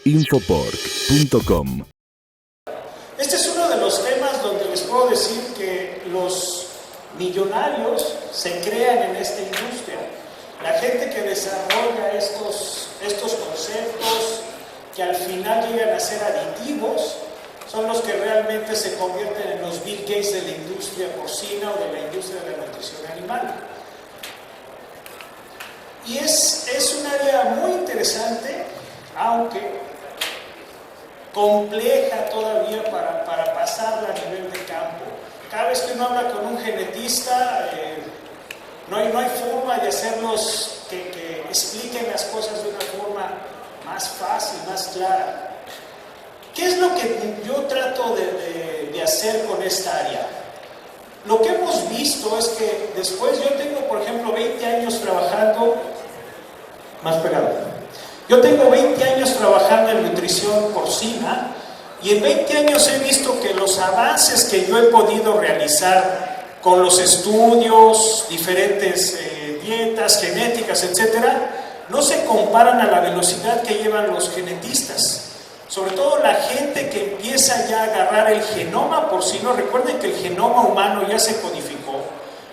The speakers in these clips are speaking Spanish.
Infopork.com. Este es uno de los temas donde les puedo decir que los millonarios se crean en esta industria. La gente que desarrolla estos conceptos, que al final llegan a ser aditivos, son los que realmente se convierten en los Bill Gates de la industria porcina o de la industria de la nutrición animal. Y es un área muy interesante, aunque compleja todavía para pasarla a nivel de campo. Cada vez que uno habla con un genetista, no hay forma de hacerlos que expliquen las cosas de una forma más fácil, más clara. ¿Qué es lo que yo trato de hacer con esta área? Lo que hemos visto es que después, yo tengo por ejemplo 20 años trabajando, más pegado, yo tengo 20 años trabajando en nutrición porcina y en 20 años he visto que los avances que yo he podido realizar con los estudios, diferentes dietas, genéticas, etcétera, no se comparan a la velocidad que llevan los genetistas. Sobre todo la gente que empieza ya a agarrar el genoma porcino. Recuerden que el genoma humano ya se codificó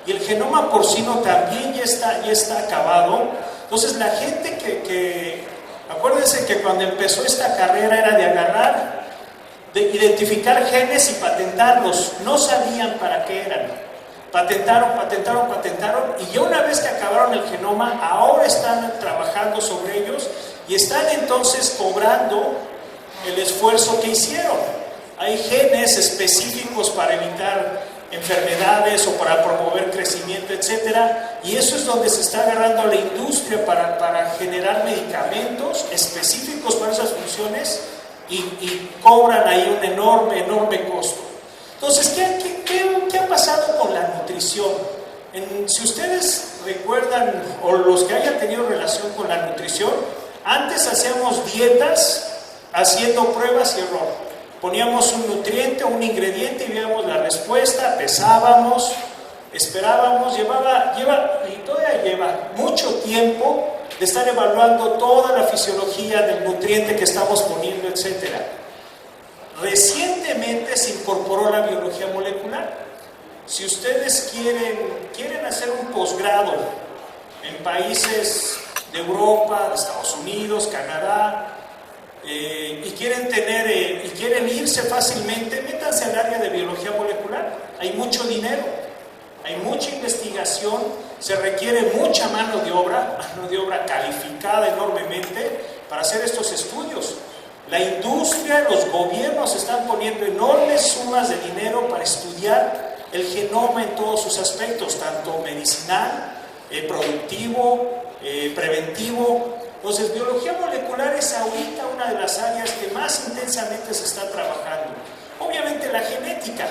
y el genoma porcino también ya está acabado. Entonces la gente acuérdense que cuando empezó esta carrera era de agarrar, de identificar genes y patentarlos. No sabían para qué eran. Patentaron y ya una vez que acabaron el genoma, ahora están trabajando sobre ellos y están entonces cobrando el esfuerzo que hicieron. Hay genes específicos para evitar enfermedades o para promover crecimiento, etcétera, y eso es donde se está agarrando la industria para generar medicamentos específicos para esas funciones y cobran ahí un enorme costo. Entonces, ¿qué ha pasado con la nutrición? Si ustedes recuerdan, o los que hayan tenido relación con la nutrición, antes hacíamos dietas haciendo pruebas y error. Poníamos un nutriente o un ingrediente y veíamos la respuesta, pesábamos, esperábamos, y todavía lleva mucho tiempo de estar evaluando toda la fisiología del nutriente que estamos poniendo, etc. Recientemente se incorporó la biología molecular. Si ustedes quieren hacer un posgrado en países de Europa, de Estados Unidos, Canadá, y quieren irse fácilmente, métanse al área de biología molecular. Hay mucho dinero, hay mucha investigación, se requiere mucha mano de obra calificada enormemente para hacer estos estudios. La industria, los gobiernos están poniendo enormes sumas de dinero para estudiar el genoma en todos sus aspectos, tanto medicinal, productivo, preventivo. Entonces, biología molecular es ahorita una de las áreas que más intensamente se está trabajando. Obviamente la genética.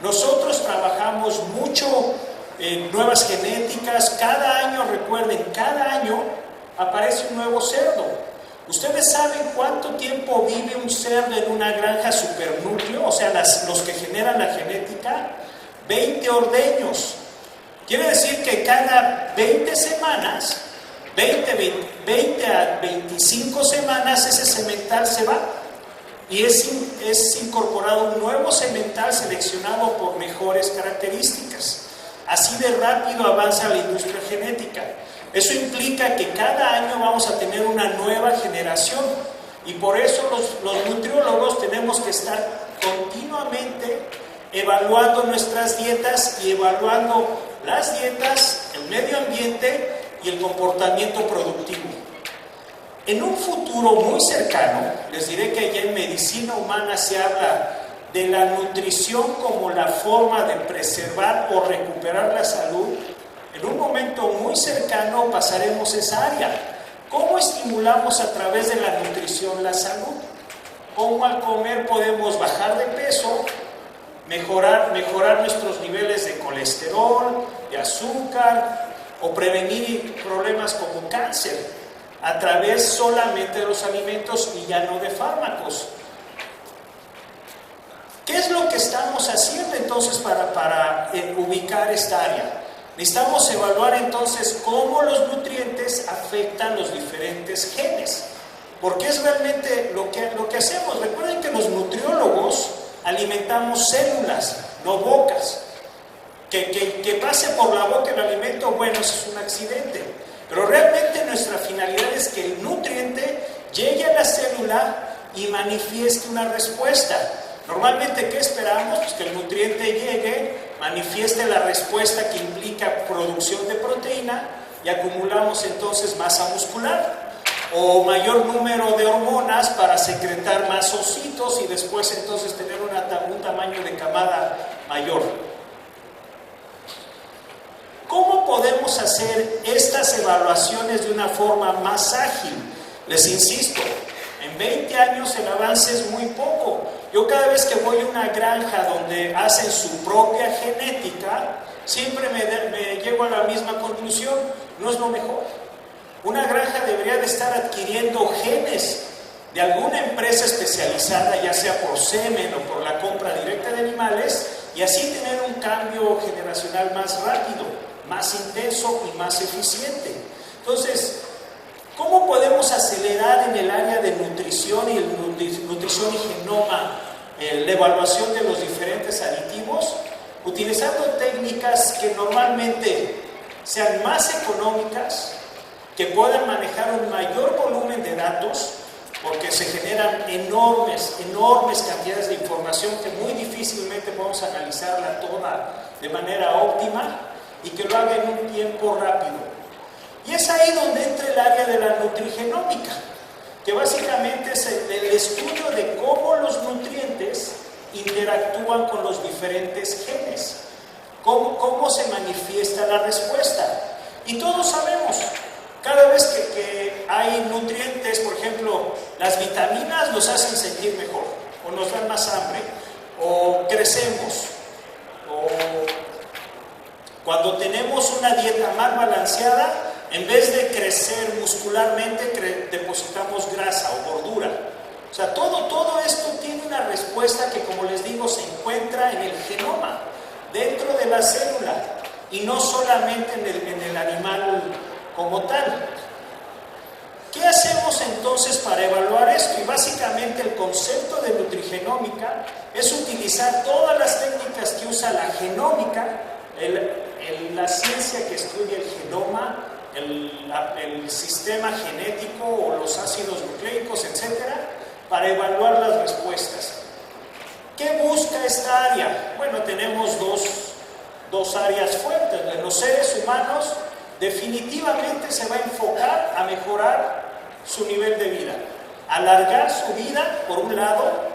Nosotros trabajamos mucho en nuevas genéticas. Cada año, recuerden, cada año aparece un nuevo cerdo. ¿Ustedes saben cuánto tiempo vive un cerdo en una granja supernúcleo? O sea, los que generan la genética, 20 ordeños. Quiere decir que cada 20 semanas, 20 a 25 semanas, ese semental se va y es incorporado un nuevo semental seleccionado por mejores características. Así de rápido avanza la industria genética. Eso implica que cada año vamos a tener una nueva generación y por eso los nutriólogos tenemos que estar continuamente evaluando nuestras dietas y evaluando las dietas, el medio ambiente y el comportamiento productivo. En un futuro muy cercano, les diré que ya en medicina humana se habla de la nutrición como la forma de preservar o recuperar la salud. En un momento muy cercano pasaremos esa área. ¿Cómo estimulamos a través de la nutrición la salud? ¿Cómo al comer podemos bajar de peso, mejorar nuestros niveles de colesterol, de azúcar, o prevenir problemas como cáncer a través solamente de los alimentos y ya no de fármacos? ¿Qué es lo que estamos haciendo entonces para ubicar esta área? Necesitamos evaluar entonces cómo los nutrientes afectan los diferentes genes. porque es realmente lo que hacemos. Recuerden que los nutriólogos alimentamos células, no bocas. Que pase por la boca el alimento, bueno, eso es un accidente. Pero realmente nuestra finalidad es que el nutriente llegue a la célula y manifieste una respuesta. Normalmente, ¿qué esperamos? Pues que el nutriente llegue, manifieste la respuesta que implica producción de proteína y acumulamos entonces masa muscular o mayor número de hormonas para secretar más ocitos y después entonces tener un tamaño de camada mayor. ¿Cómo podemos hacer estas evaluaciones de una forma más ágil? Les insisto, en 20 años el avance es muy poco. Yo cada vez que voy a una granja donde hacen su propia genética, siempre me llego a la misma conclusión: no es lo mejor. Una granja debería de estar adquiriendo genes de alguna empresa especializada, ya sea por semen o por la compra directa de animales, y así tener un cambio generacional más rápido, más intenso y más eficiente. Entonces, ¿cómo podemos acelerar en el área de nutrición y nutrición y genoma la evaluación de los diferentes aditivos? Utilizando técnicas que normalmente sean más económicas, que puedan manejar un mayor volumen de datos, porque se generan enormes cantidades de información que muy difícilmente podemos analizarla toda de manera óptima, y que lo haga en un tiempo rápido. Y es ahí donde entra el área de la nutrigenómica, que básicamente es el estudio de cómo los nutrientes interactúan con los diferentes genes, cómo se manifiesta la respuesta. Y todos sabemos, cada vez que hay nutrientes, por ejemplo, las vitaminas nos hacen sentir mejor, o nos dan más hambre, o crecemos, o cuando tenemos una dieta más balanceada, en vez de crecer muscularmente, depositamos grasa o gordura. O sea, todo esto tiene una respuesta que, como les digo, se encuentra en el genoma, dentro de la célula, y no solamente en el animal como tal. ¿Qué hacemos entonces para evaluar esto? Y básicamente el concepto de nutrigenómica es utilizar todas las técnicas que usa la genómica, la ciencia que estudia el genoma, el sistema genético o los ácidos nucleicos, etcétera, para evaluar las respuestas. ¿Qué busca esta área? Bueno, tenemos dos áreas fuertes. En los seres humanos definitivamente se va a enfocar a mejorar su nivel de vida, alargar su vida, por un lado,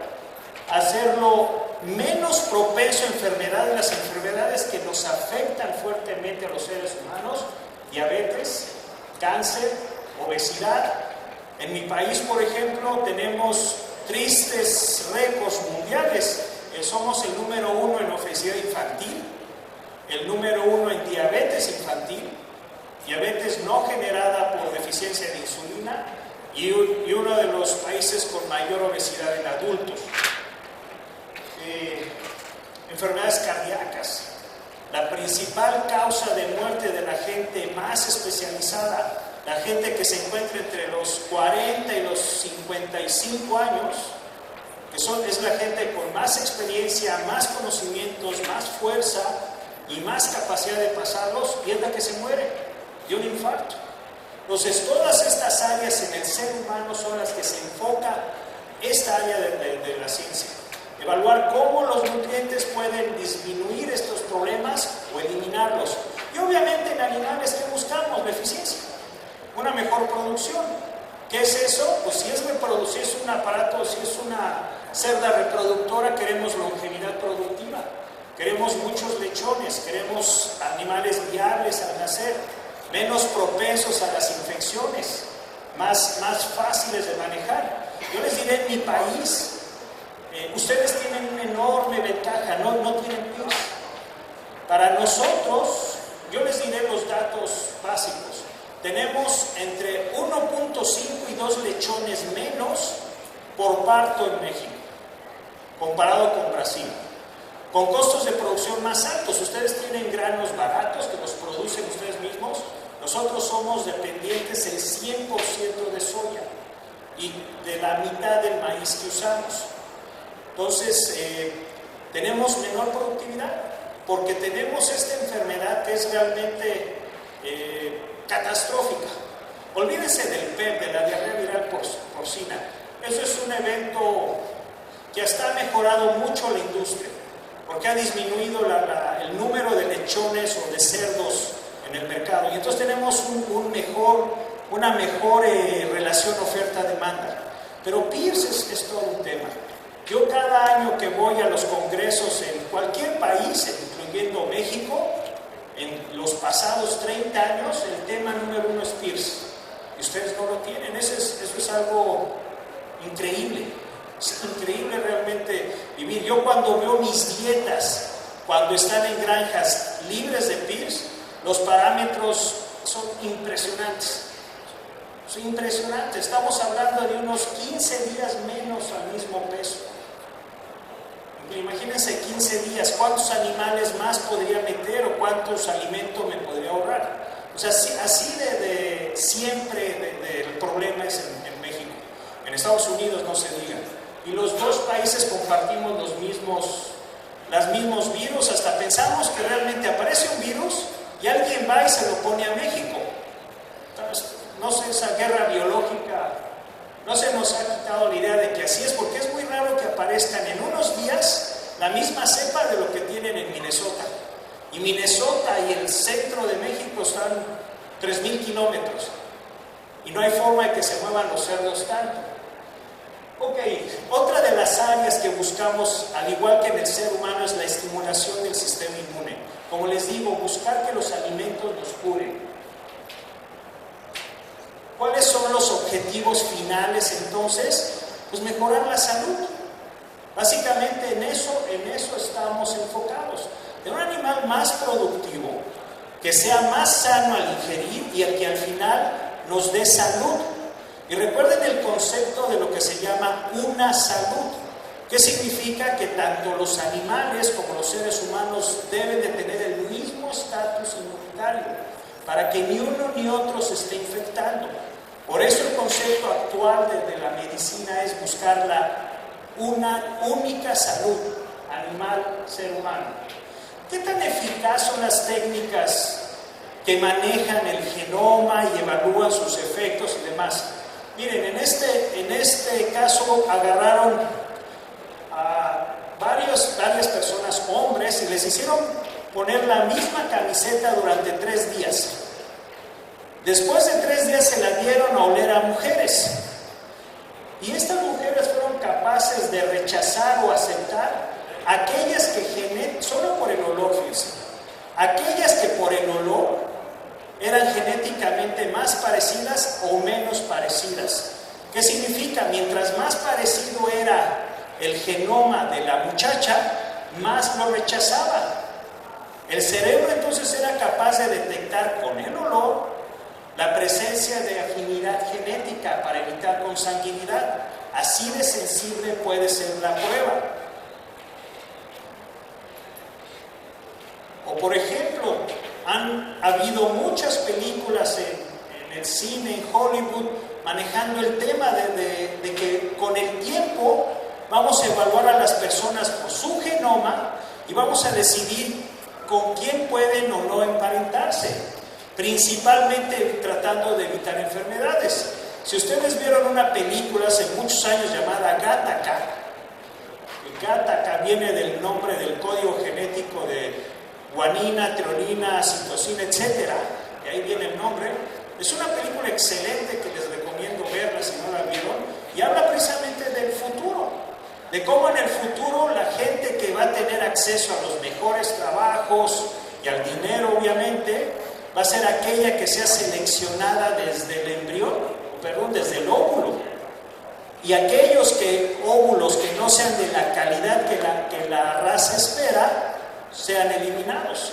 hacerlo menos propenso a enfermedades, las enfermedades que nos afectan fuertemente a los seres humanos: diabetes, cáncer, obesidad. En mi país, por ejemplo, tenemos tristes récords mundiales. Somos el número 1 en obesidad infantil, el número 1 en diabetes infantil, diabetes no generada por deficiencia de insulina, y uno de los países con mayor obesidad en adultos. Enfermedades cardíacas, la principal causa de muerte de la gente más especializada, la gente que se encuentra entre los 40 y los 55 años, es la gente con más experiencia, más conocimientos, más fuerza y más capacidad de pasarlos, y es la que se muere de un infarto. Entonces, todas estas áreas en el ser humano son las que se enfoca esta área de la ciencia. Evaluar cómo los nutrientes pueden disminuir estos problemas o eliminarlos. Y obviamente en animales, ¿qué buscamos? La eficiencia, una mejor producción. ¿Qué es eso? Pues si es un aparato, si es una cerda reproductora, queremos longevidad productiva, queremos muchos lechones, queremos animales viables al nacer, menos propensos a las infecciones, más fáciles de manejar. Yo les diré, en mi país, ustedes tienen una enorme ventaja, no tienen PIRS. Para nosotros, yo les diré los datos básicos. Tenemos entre 1.5 y 2 lechones menos por parto en México, comparado con Brasil, con costos de producción más altos. Ustedes tienen granos baratos que los producen ustedes mismos. Nosotros somos dependientes el 100% de soya. y de la mitad del maíz que usamos. Entonces, tenemos menor productividad porque tenemos esta enfermedad que es realmente catastrófica. Olvídense del PEP, de la diarrea viral porcina. Eso es un evento que hasta ha mejorado mucho la industria, porque ha disminuido el número de lechones o de cerdos en el mercado. Y entonces tenemos una mejor relación oferta-demanda. Pero PIRS es todo un tema. Yo cada año que voy a los congresos en cualquier país, incluyendo México, en los pasados 30 años, el tema número 1 es PIRS. Y ustedes no lo tienen. Eso es algo increíble. Es increíble realmente vivir. Yo cuando veo mis dietas, cuando están en granjas libres de PIRS, los parámetros son impresionantes. Son impresionantes. Estamos hablando de unos 15 días menos al mismo peso. Imagínense 15 días, ¿cuántos animales más podría meter o cuántos alimentos me podría ahorrar? O sea, así de siempre el problema es en México. En Estados Unidos no se diga. Y los dos países compartimos los mismos virus, hasta pensamos que realmente aparece un virus y alguien va y se lo pone a México. Entonces, no sé, esa guerra biológica, no se nos ha quitado la idea de que así es, porque es muy raro que aparezcan en unos días la misma cepa de lo que tienen en Minnesota. Y Minnesota y el centro de México están 3,000 kilómetros. Y no hay forma de que se muevan los cerdos tanto. Ok, otra de las áreas que buscamos, al igual que en el ser humano, es la estimulación del sistema inmune. Como les digo, buscar que los alimentos nos curen. ¿Cuáles son los objetivos finales entonces? Pues mejorar la salud. Básicamente en eso estamos enfocados. De un animal más productivo, que sea más sano al ingerir y que al final nos dé salud. Y recuerden el concepto de lo que se llama una salud, que significa que tanto los animales como los seres humanos deben de tener el mismo estatus inmunitario, para que ni uno ni otro se esté infectando. Por eso el concepto actual de la medicina es buscar una única salud, animal-ser humano. ¿Qué tan eficaz son las técnicas que manejan el genoma y evalúan sus efectos y demás? Miren, en este caso agarraron a varias personas, hombres, y les hicieron poner la misma camiseta durante 3 días. Después de 3 días se la dieron a oler a mujeres. Y estas mujeres fueron capaces de rechazar o aceptar aquellas que solo por el olor, fíjense, aquellas que por el olor eran genéticamente más parecidas o menos parecidas. ¿Qué significa? Mientras más parecido era el genoma de la muchacha, más lo rechazaba. El cerebro entonces era capaz de detectar con el olor la presencia de afinidad genética para evitar consanguinidad. Así de sensible puede ser la prueba. O por ejemplo, han habido muchas películas en el cine, en Hollywood, manejando el tema de que con el tiempo vamos a evaluar a las personas por su genoma y vamos a decidir con quién pueden o no emparentarse, principalmente tratando de evitar enfermedades. Si ustedes vieron una película hace muchos años llamada Gattaca, Gattaca viene del nombre del código genético de guanina, treonina, citosina, etc. Y ahí viene el nombre. Es una película excelente que les recomiendo verla si no la vieron, y habla precisamente del futuro, de cómo en el futuro la gente que va a tener acceso a los mejores trabajos y al dinero, obviamente, va a ser aquella que sea seleccionada desde el embrión, desde el óvulo. Y aquellos óvulos que no sean de la calidad que la raza espera, sean eliminados.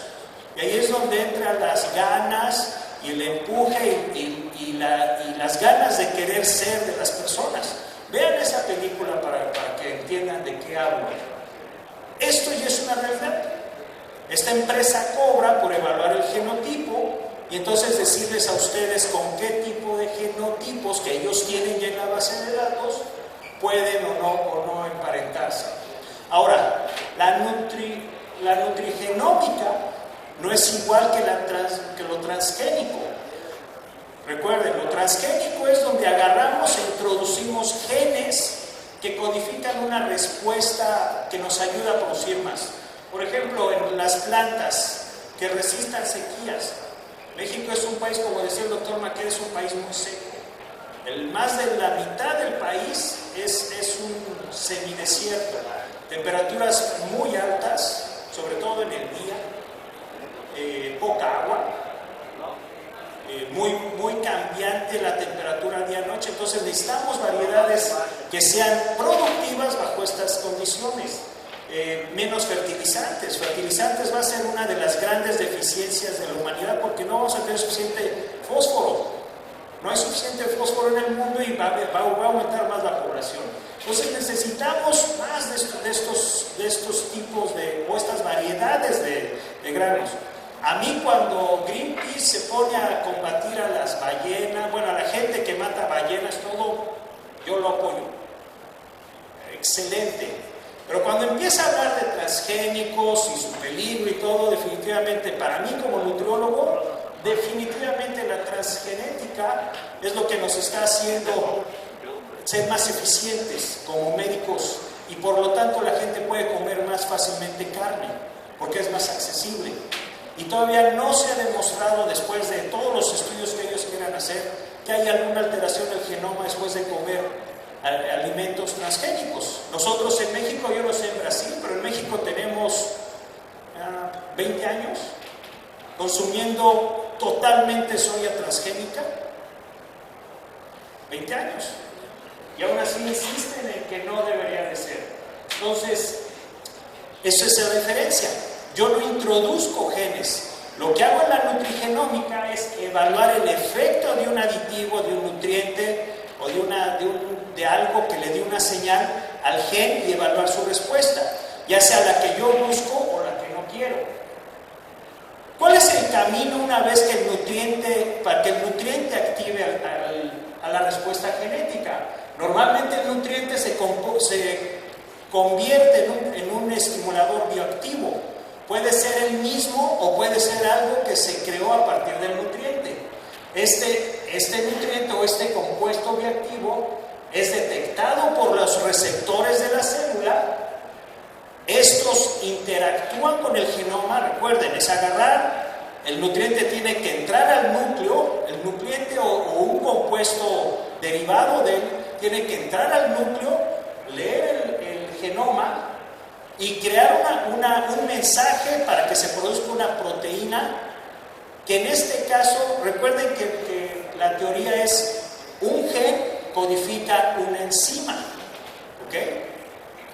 Y ahí es donde entran las ganas y el empuje y las ganas de querer ser de las personas. Vean esa película para que entiendan de qué hablo. Esto ya es una realidad. Esta empresa cobra por evaluar el genotipo y entonces decirles a ustedes con qué tipo de genotipos que ellos tienen ya en la base de datos pueden o no emparentarse. Ahora, la nutrigenómica no es igual que lo transgénico. Recuerden, lo transgénico es donde agarramos e introducimos genes que codifican una respuesta que nos ayuda a producir más. Por ejemplo, en las plantas que resistan sequías. México es un país, como decía el doctor Maqueda, es un país muy seco. Más de la mitad del país es un semidesierto. Temperaturas muy altas, sobre todo en el día, poca agua, muy cambiante la temperatura día-noche. Entonces necesitamos variedades que sean productivas bajo estas condiciones. Menos fertilizantes. Fertilizantes va a ser una de las grandes deficiencias de la humanidad porque no vamos a tener suficiente fósforo. No hay suficiente fósforo en el mundo y va a aumentar más la población. Entonces necesitamos más de estos tipos o estas variedades de granos. A mí cuando Greenpeace se pone a combatir a las ballenas, bueno, a la gente que mata ballenas, todo, yo lo apoyo. Excelente. Pero cuando empieza a hablar de transgénicos y su peligro y todo, definitivamente, para mí como nutriólogo, definitivamente la transgenética es lo que nos está haciendo ser más eficientes como médicos y por lo tanto la gente puede comer más fácilmente carne, porque es más accesible. Y todavía no se ha demostrado, después de todos los estudios que ellos quieran hacer, que hay alguna alteración del genoma después de comer alimentos transgénicos. Nosotros en México, yo no sé en Brasil, pero en México tenemos 20 años consumiendo totalmente soya transgénica. 20 años. Y aún así insisten en que no debería de ser. Entonces, esa es la diferencia. Yo no introduzco genes. Lo que hago en la nutrigenómica es evaluar el efecto de un aditivo, de un nutriente o de algo que le dé una señal al gen y evaluar su respuesta, ya sea la que yo busco o la que no quiero. ¿Cuál es el camino una vez que para que el nutriente active a la respuesta genética? Normalmente el nutriente se convierte en un estimulador bioactivo. Puede ser el mismo o puede ser algo que se creó a partir del nutriente. Este nutriente o este compuesto bioactivo es detectado por los receptores de la célula. Estos interactúan con el genoma. Recuerden, es agarrar, el nutriente tiene que entrar al núcleo, el nutriente o un compuesto derivado de él tiene que entrar al núcleo, leer el genoma y crear un mensaje para que se produzca una proteína, que en este caso, recuerden que la teoría es un gen codifica una enzima, ¿ok?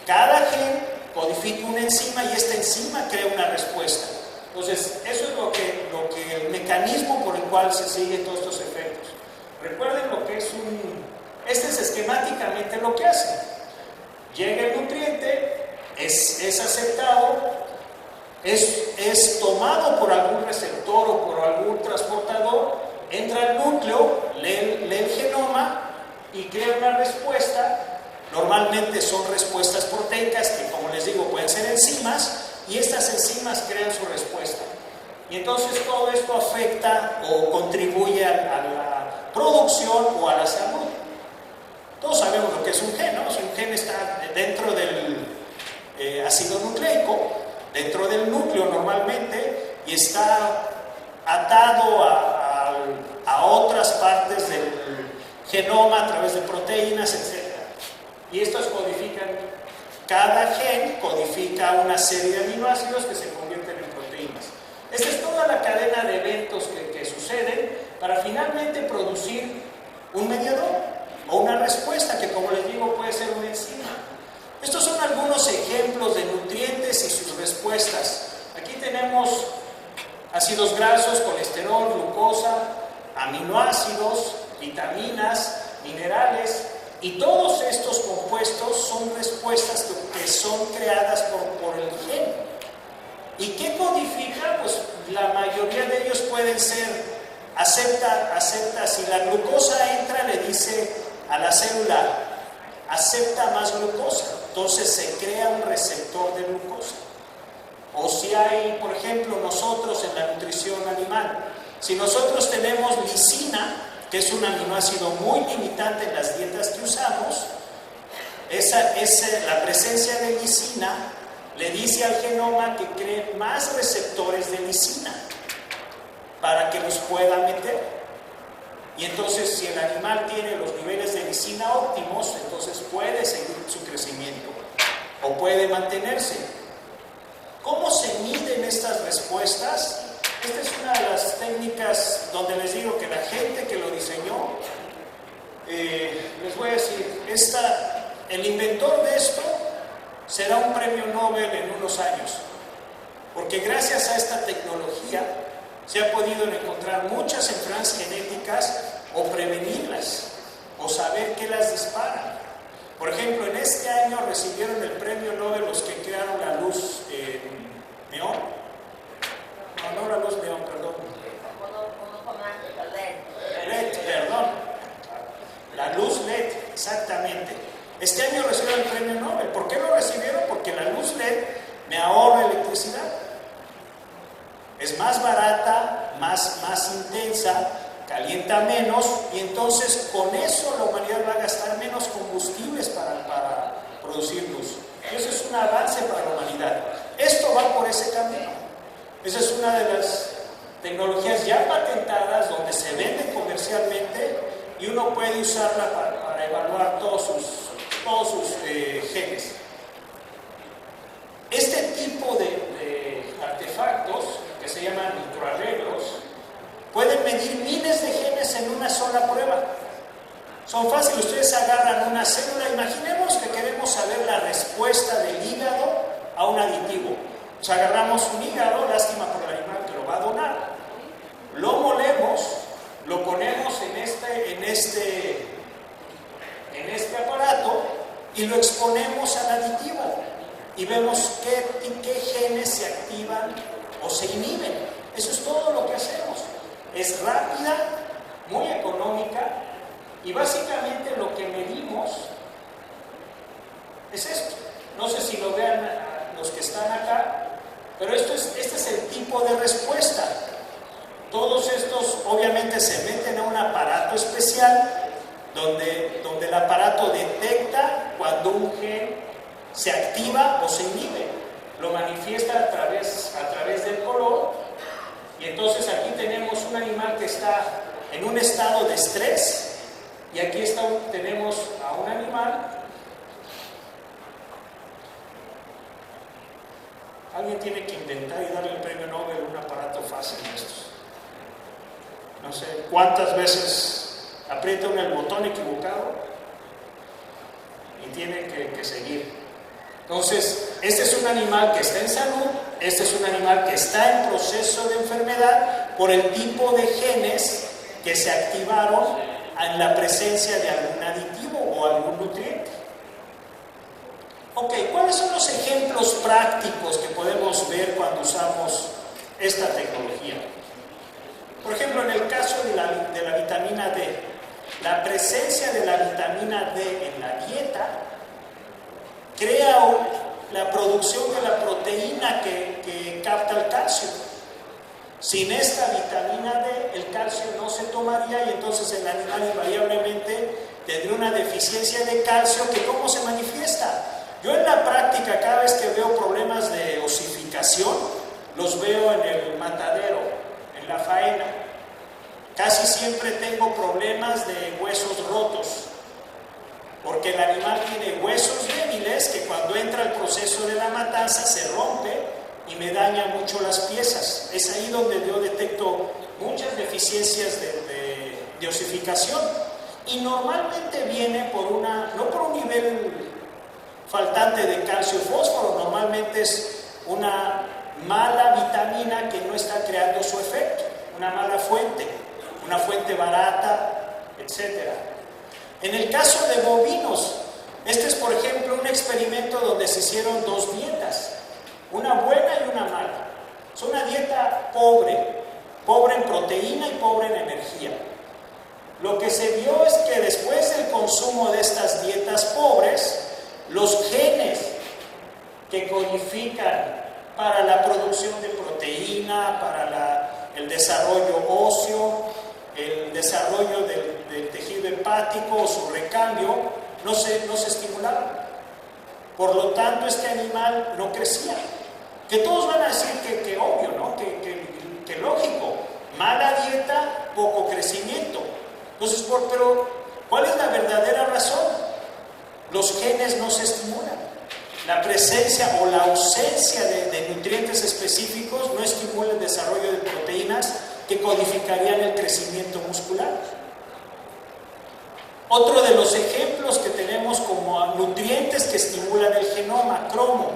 Cada gen codifica una enzima y esta enzima crea una respuesta. Entonces, eso es lo que el mecanismo por el cual se siguen todos estos efectos. Recuerden lo que es este es esquemáticamente lo que hace. Llega el nutriente, es aceptado, es tomado por algún receptor o por algún transportador, entra al núcleo, lee el genoma y crea una respuesta. Normalmente son respuestas proteicas que, como les digo, pueden ser enzimas, y estas enzimas crean su respuesta. Y entonces todo esto afecta o contribuye a la producción o a la salud. Todos sabemos lo que es un gen, ¿no? Si un gen está dentro del ácido nucleico, dentro del núcleo normalmente, y está atado a otras partes del genoma a través de proteínas, etc. Y estos codifican, cada gen codifica una serie de aminoácidos que se convierten en proteínas. Esta es toda la cadena de eventos que suceden para finalmente producir un mediador o una respuesta que, como les digo, puede ser una enzima. Estos son algunos ejemplos de nutrientes y sus respuestas. Aquí tenemos ácidos grasos, colesterol, glucosa, aminoácidos, vitaminas, minerales, y todos estos compuestos son respuestas que son creadas por el gen. ¿Y qué codifica? Pues la mayoría de ellos pueden ser acepta, si la glucosa entra, le dice a la célula, acepta más glucosa, entonces se crea un receptor de glucosa. O si hay, por ejemplo, nosotros en la nutrición animal, si nosotros tenemos lisina, que es un aminoácido muy limitante en las dietas que usamos, la presencia de lisina le dice al genoma que cree más receptores de lisina para que los pueda meter. Y entonces, si el animal tiene los niveles de lisina óptimos, entonces puede seguir su crecimiento o puede mantenerse. ¿Cómo se miden estas respuestas? Esta es una de las técnicas donde les digo que la gente que lo diseñó, les voy a decir, el inventor de esto será un premio Nobel en unos años, porque gracias a esta tecnología se ha podido encontrar muchas enfermedades genéticas o prevenirlas o saber qué las disparan. Por ejemplo, en este año recibieron el premio Nobel los que crearon la luz neón. No, la luz neón, perdón. LED, perdón. La luz LED, exactamente. Este año recibieron el premio Nobel. ¿Por qué lo recibieron? Porque la luz LED me ahorra electricidad. Es más barata, más intensa, calienta menos, y entonces con eso la humanidad va a gastar menos combustibles para producir luz. Y eso es un avance para la humanidad. Esto va por ese camino. Esa es una de las tecnologías ya patentadas donde se vende comercialmente y uno puede usarla para evaluar todos sus genes. Este tipo de artefactos, que se llaman microarreglos, pueden medir miles de genes en una sola prueba. Son fáciles, ustedes agarran una célula, imaginemos que queremos saber la respuesta del hígado a un aditivo. Pues agarramos un hígado, lástima por el animal que lo va a donar, lo molemos, lo ponemos en este aparato y lo exponemos al aditivo y vemos qué genes se activan o se inhiben. Eso es todo lo que hacemos. Es rápida, muy económica, y básicamente lo que medimos es esto. No sé si lo vean los que están acá, pero este es el tipo de respuesta. Todos estos obviamente se meten a un aparato especial donde el aparato detecta cuando un gen se activa o se inhibe. Lo manifiesta a través del color, y entonces aquí tenemos un animal que está en un estado de estrés, y aquí tenemos a un animal. Alguien tiene que inventar y darle el premio Nobel a un aparato fácil de estos. No sé cuántas veces aprieta uno el botón equivocado y tiene que seguir. Entonces, este es un animal que está en salud, este es un animal que está en proceso de enfermedad por el tipo de genes que se activaron en la presencia de algún aditivo o algún nutriente. Ok, ¿cuáles son los ejemplos prácticos que podemos ver cuando usamos esta tecnología? Por ejemplo, en el caso de la vitamina D, la presencia de la vitamina D en la dieta crea la producción de la proteína que capta el calcio. Sin esta vitamina D, el calcio no se tomaría, y entonces el animal invariablemente tendría una deficiencia de calcio que ¿cómo se manifiesta? Yo en la práctica, cada vez que veo problemas de osificación, los veo en el matadero, en la faena. Casi siempre tengo problemas de huesos rotos, porque el animal tiene huesos débiles que cuando entra el proceso de la matanza se rompe y me daña mucho las piezas. Es ahí donde yo detecto muchas deficiencias de osificación, y normalmente viene no por un nivel faltante de calcio y fósforo, normalmente es una mala vitamina que no está creando su efecto, una mala fuente, una fuente barata, etc. En el caso de bovinos, este es por ejemplo un experimento donde se hicieron dos dietas, una buena y una mala. Es una dieta pobre, pobre en proteína y pobre en energía. Lo que se vio es que después del consumo de estas dietas pobres, los genes que codifican para la producción de proteína, para el desarrollo óseo, el desarrollo del tejido hepático o su recambio, no se estimulaban. Por lo tanto, este animal no crecía. Que todos van a decir que obvio, ¿no? Que lógico. Mala dieta, poco crecimiento. Entonces, pero ¿cuál es la verdadera razón? Los genes no se estimulan. La presencia o la ausencia de nutrientes específicos no estimula el desarrollo de proteínas que codificarían el crecimiento muscular. Otro de los ejemplos que tenemos como nutrientes que estimulan el genoma, cromo.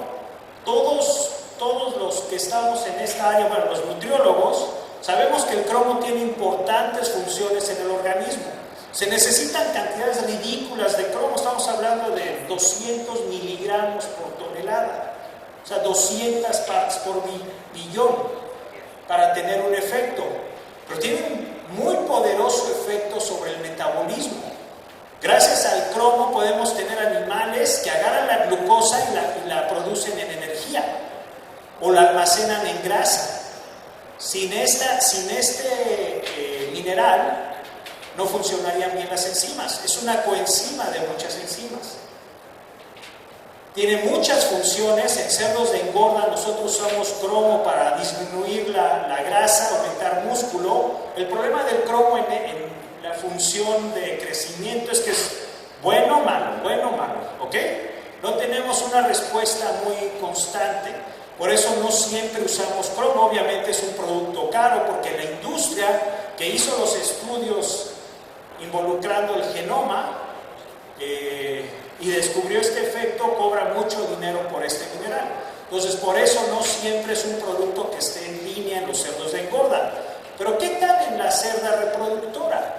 Todos los que estamos en esta área, bueno, los nutriólogos, sabemos que el cromo tiene importantes funciones en el organismo. Se necesitan cantidades ridículas de cromo, estamos hablando de 200 miligramos por tonelada, o sea, 200 partes por billón para tener un efecto. Pero tiene un muy poderoso efecto sobre el metabolismo. Gracias al cromo podemos tener animales que agarran la glucosa y la producen en energía o la almacenan en grasa. Sin este mineral no funcionarían bien las enzimas. Es una coenzima de muchas enzimas. Tiene muchas funciones. En cerdos de engorda nosotros usamos cromo para disminuir la grasa, aumentar músculo. El problema del cromo en la función de crecimiento es que es bueno o malo, ¿ok? No tenemos una respuesta muy constante. Por eso no siempre usamos cromo. Obviamente es un producto caro porque la industria que hizo los estudios involucrando el genoma y descubrió este efecto cobra mucho dinero por este mineral. Entonces por eso no siempre es un producto que esté en línea en los cerdos de engorda. Pero ¿qué tal en la cerda reproductora?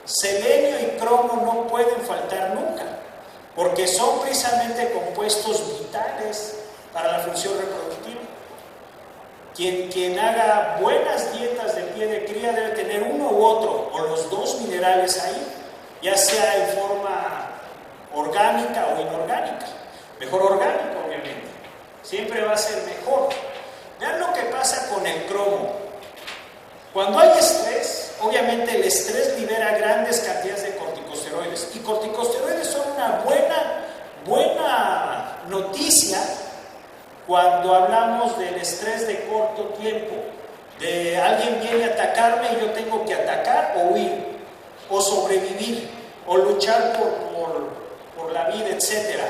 Selenio y cromo no pueden faltar nunca porque son precisamente compuestos vitales para la función reproductiva. Quien haga buenas dietas de pie de cría debe tener uno u otro, o los dos minerales ahí, ya sea en forma orgánica o inorgánica. Mejor orgánico, obviamente. Siempre va a ser mejor. Vean lo que pasa con el cromo. Cuando hay estrés, obviamente el estrés libera grandes cantidades de corticosteroides. Y corticosteroides son una buena noticia cuando hablamos del estrés de corto tiempo, de alguien viene a atacarme y yo tengo que atacar o huir, o sobrevivir, o luchar por la vida, etc.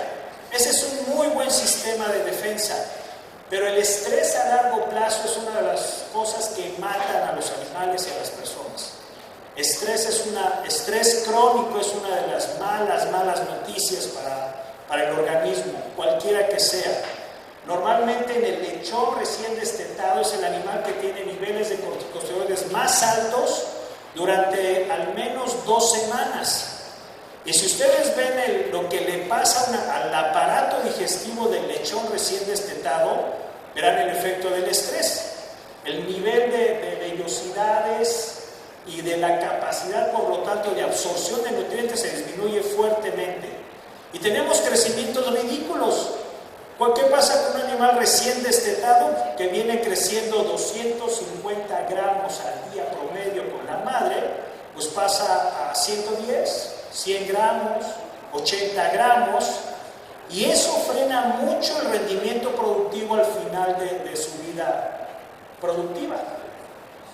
Ese es un muy buen sistema de defensa, pero el estrés a largo plazo es una de las cosas que matan a los animales y a las personas. Estrés crónico es una de las malas noticias para el organismo, cualquiera que sea. Normalmente en el lechón recién destetado es el animal que tiene niveles de corticosteroides más altos durante al menos 2 semanas. Y si ustedes ven lo que le pasa al aparato digestivo del lechón recién destetado, verán el efecto del estrés. El nivel de vellosidades y de la capacidad, por lo tanto, de absorción de nutrientes se disminuye fuertemente. Y tenemos crecimientos ridículos. ¿Qué pasa con un animal recién destetado que viene creciendo 250 gramos al día promedio con la madre? Pues pasa a 110, 100 gramos, 80 gramos, y eso frena mucho el rendimiento productivo al final de su vida productiva.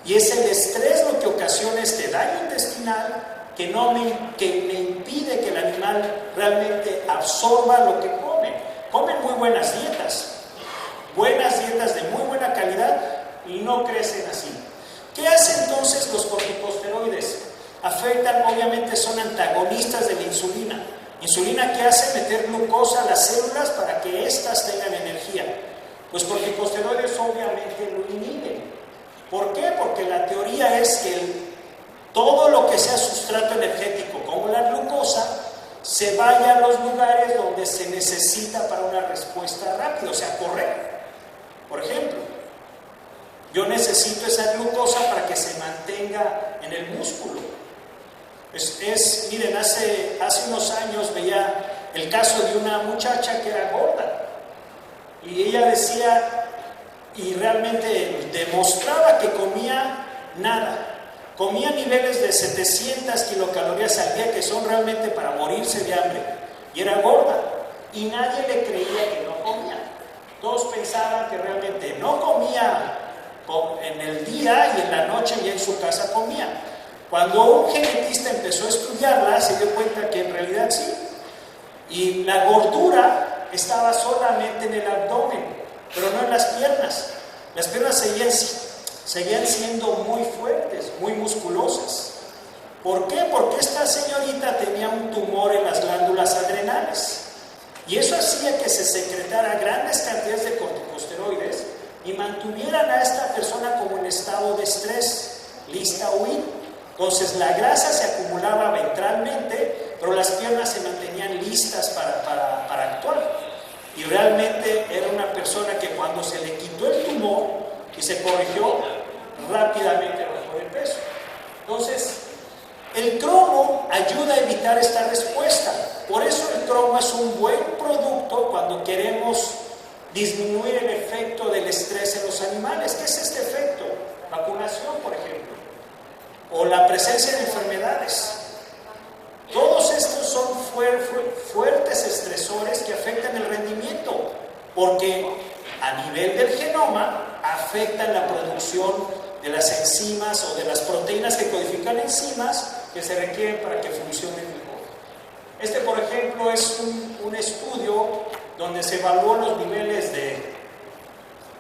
Y es el estrés lo que ocasiona este daño intestinal que me impide que el animal realmente absorba lo que come. Comen muy buenas dietas de muy buena calidad y no crecen así. ¿Qué hacen entonces los corticosteroides? Afectan, obviamente son antagonistas de la insulina. ¿Insulina qué hace? Meter glucosa a las células para que éstas tengan energía. Los corticosteroides obviamente lo inhiben. ¿Por qué? Porque la teoría es que todo lo que sea sustrato energético, como la glucosa, se vaya a los lugares donde se necesita para una respuesta rápida, o sea, correr. Por ejemplo, Yo necesito esa glucosa para que se mantenga en el músculo. Miren, hace unos años veía el caso de una muchacha que era gorda y ella decía, y realmente demostraba que comía nada. Comía niveles de 700 kilocalorías al día, que son realmente para morirse de hambre, y era gorda, y nadie le creía que no comía. Todos pensaban que realmente no comía en el día y en la noche ya en su casa comía. Cuando un genetista empezó a estudiarla, se dio cuenta que en realidad sí, y la gordura estaba solamente en el abdomen, pero no en las piernas. Las piernas seguían siendo muy fuertes, muy musculosas. ¿Por qué? Porque esta señorita tenía un tumor en las glándulas adrenales y eso hacía que se secretara grandes cantidades de corticosteroides y mantuvieran a esta persona como en estado de estrés, lista a huir. Entonces la grasa se acumulaba ventralmente, pero las piernas se mantenían listas para actuar. Y realmente era una persona que cuando se le quitó el tumor y se corrigió, rápidamente bajó de peso. Entonces, el cromo ayuda a evitar esta respuesta. Por eso el cromo es un buen producto cuando queremos disminuir el efecto del estrés en los animales. ¿Qué es este efecto? Vacunación, por ejemplo, o la presencia de enfermedades. Todos estos son fuertes estresores que afectan el rendimiento, porque a nivel del genoma afectan la producción de las enzimas o de las proteínas que codifican enzimas que se requieren para que funcione mejor. Este, por ejemplo, es un estudio donde se evaluó los niveles de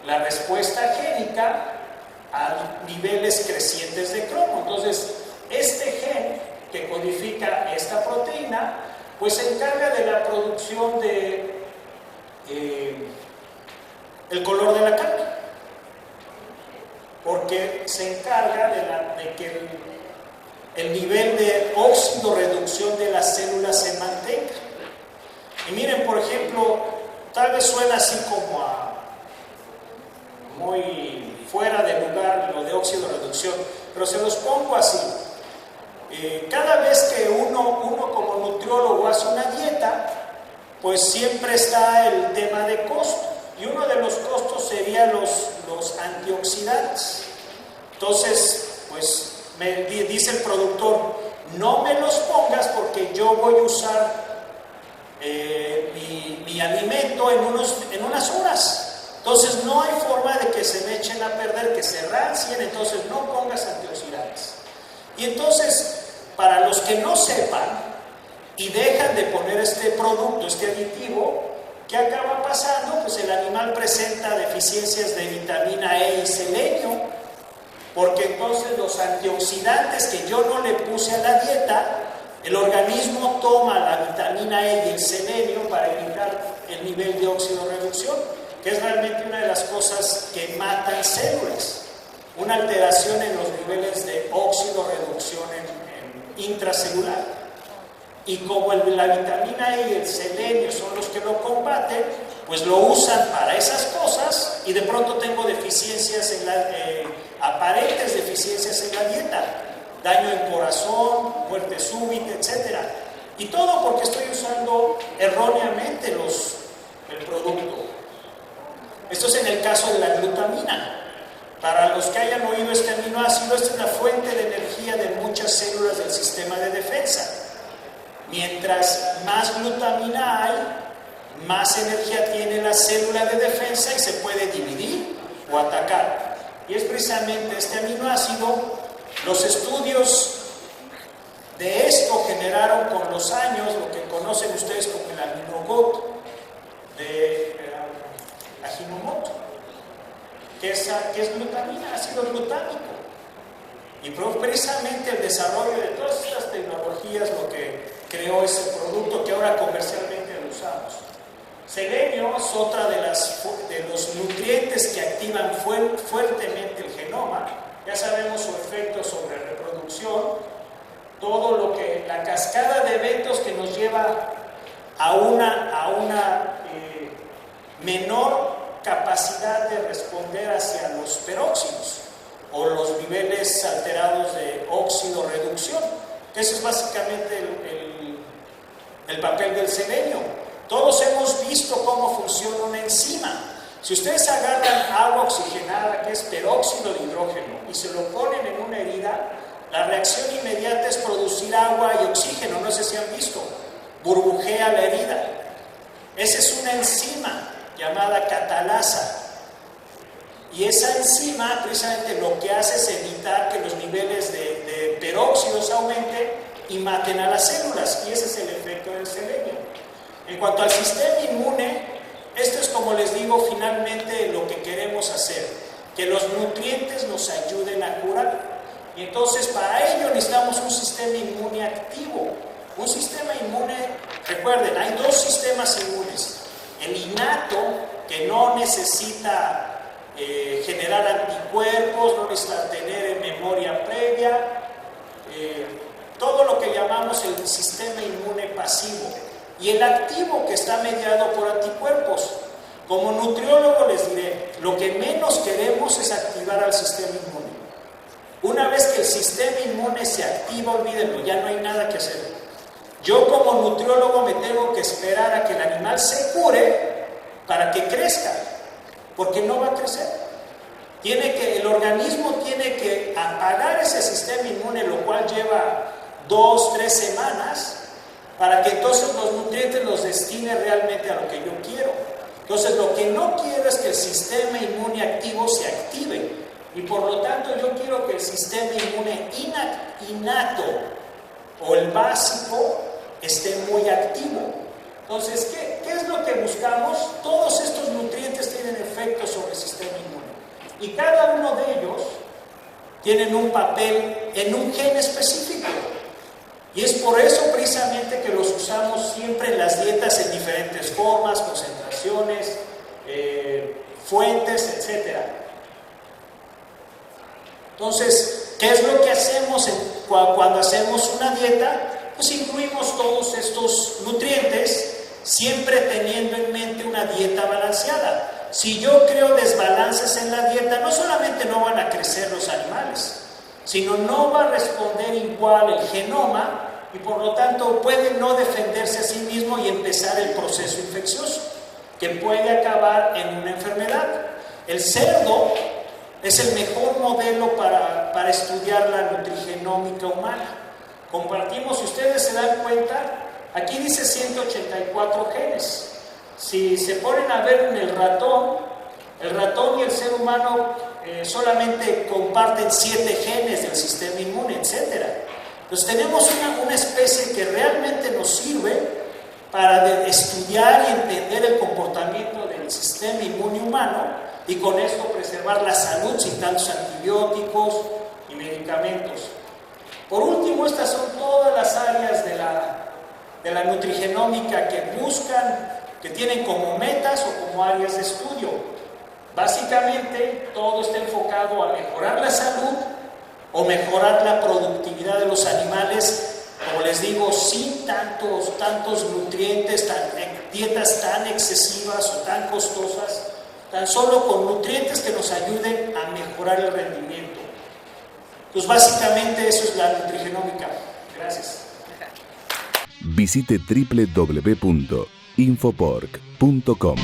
la respuesta génica a niveles crecientes de cromo. Entonces, este gen que codifica esta proteína, pues se encarga de la producción de el color de la carne, porque se encarga de que el nivel de óxido reducción de las células se mantenga. Y miren, por ejemplo, tal vez suena así como muy fuera de lugar lo de óxido reducción, pero se los pongo así. Cada vez que uno como nutriólogo hace una dieta, pues siempre está el tema de costo, y uno de los costos sería los antioxidantes. Entonces, pues me dice el productor, no me los pongas porque yo voy a usar mi alimento en unas horas. Entonces no hay forma de que se me echen a perder, que se rancien, entonces no pongas antioxidantes. Y entonces, para los que no sepan y dejan de poner este producto, este aditivo, ¿qué acaba pasando? Pues el animal presenta deficiencias de vitamina E y selenio, porque entonces los antioxidantes que yo no le puse a la dieta, el organismo toma la vitamina E y el selenio para evitar el nivel de óxido reducción, que es realmente una de las cosas que matan células. Una alteración en los niveles de óxido reducción en intracelular. Y como la vitamina E y el selenio son los que lo combaten, pues lo usan para esas cosas y de pronto tengo deficiencias aparentes deficiencias en la dieta, daño en corazón, muerte súbita, etc. Y todo porque estoy usando erróneamente el producto. Esto es en el caso de la glutamina. Para los que hayan oído este aminoácido, esta es la fuente de energía de muchas células del sistema de defensa. Mientras más glutamina hay, más energía tiene la célula de defensa y se puede dividir o atacar. Y es precisamente este aminoácido, los estudios de esto generaron con los años lo que conocen ustedes como el aminogoto de Ajinomoto, que es glutamina, ácido glutámico. Y precisamente el desarrollo de todas estas tecnologías lo que creó ese producto que ahora comercialmente lo usamos. Selenio es otra de los nutrientes que activan fuertemente el genoma. Ya sabemos su efecto sobre reproducción, todo lo que, la cascada de eventos que nos lleva a una menor capacidad de responder hacia los peróxidos o los niveles alterados de óxido-reducción. Ese es básicamente el papel del selenio. Todos hemos visto cómo funciona una enzima. Si ustedes agarran agua oxigenada, que es peróxido de hidrógeno, y se lo ponen en una herida, la reacción inmediata es producir agua y oxígeno. No sé si han visto. Burbujea la herida. Esa es una enzima llamada catalasa. Y esa enzima precisamente lo que hace es evitar que los niveles de peróxidos aumenten y maten a las células. Y ese es el efecto del selenio. En cuanto al sistema inmune, esto es, como les digo, finalmente lo que queremos hacer, que los nutrientes nos ayuden a curar. Y entonces para ello necesitamos un sistema inmune activo. Un sistema inmune, recuerden, hay dos sistemas inmunes. El innato, que no necesita generar anticuerpos, no necesita tener memoria previa, todo lo que llamamos el sistema inmune pasivo. Y el activo, que está mediado por anticuerpos. Como nutriólogo les diré, lo que menos queremos es activar al sistema inmune. Una vez que el sistema inmune se activa, olvídenlo, ya no hay nada que hacer. Yo como nutriólogo me tengo que esperar a que el animal se cure para que crezca, porque no va a crecer. El organismo tiene que apagar ese sistema inmune, lo cual lleva 2-3 semanas, para que entonces los nutrientes los destine realmente a lo que yo quiero. Entonces lo que no quiero es que el sistema inmune activo se active, y por lo tanto yo quiero que el sistema inmune innato o el básico esté muy activo. Entonces, ¿qué es lo que buscamos? Todos estos nutrientes tienen efectos sobre el sistema inmune, y cada uno de ellos tienen un papel en un gen específico. Y es por eso precisamente que los usamos siempre en las dietas en diferentes formas, concentraciones, fuentes, etc. Entonces, ¿qué es lo que hacemos cuando hacemos una dieta? Pues incluimos todos estos nutrientes, siempre teniendo en mente una dieta balanceada. Si yo creo desbalances en la dieta, no solamente no van a crecer los animales, sino no va a responder igual el genoma, y por lo tanto puede no defenderse a sí mismo y empezar el proceso infeccioso, que puede acabar en una enfermedad. El cerdo es el mejor modelo para estudiar la nutrigenómica humana. Compartimos, si ustedes se dan cuenta, aquí dice 184 genes. Si se ponen a ver en el ratón y el ser humano solamente comparten 7 genes del sistema inmune, etc. Entonces tenemos una especie que realmente nos sirve para estudiar y entender el comportamiento del sistema inmune humano, y con esto preservar la salud sin tantos antibióticos y medicamentos. Por último, estas son todas las áreas de la nutrigenómica que tienen como metas o como áreas de estudio. Básicamente, todo está enfocado a mejorar la salud o mejorar la productividad de los animales, como les digo, sin tantos nutrientes, dietas tan excesivas o tan costosas, tan solo con nutrientes que nos ayuden a mejorar el rendimiento. Pues básicamente eso es la nutrigenómica. Gracias. Visite www.infopork.com.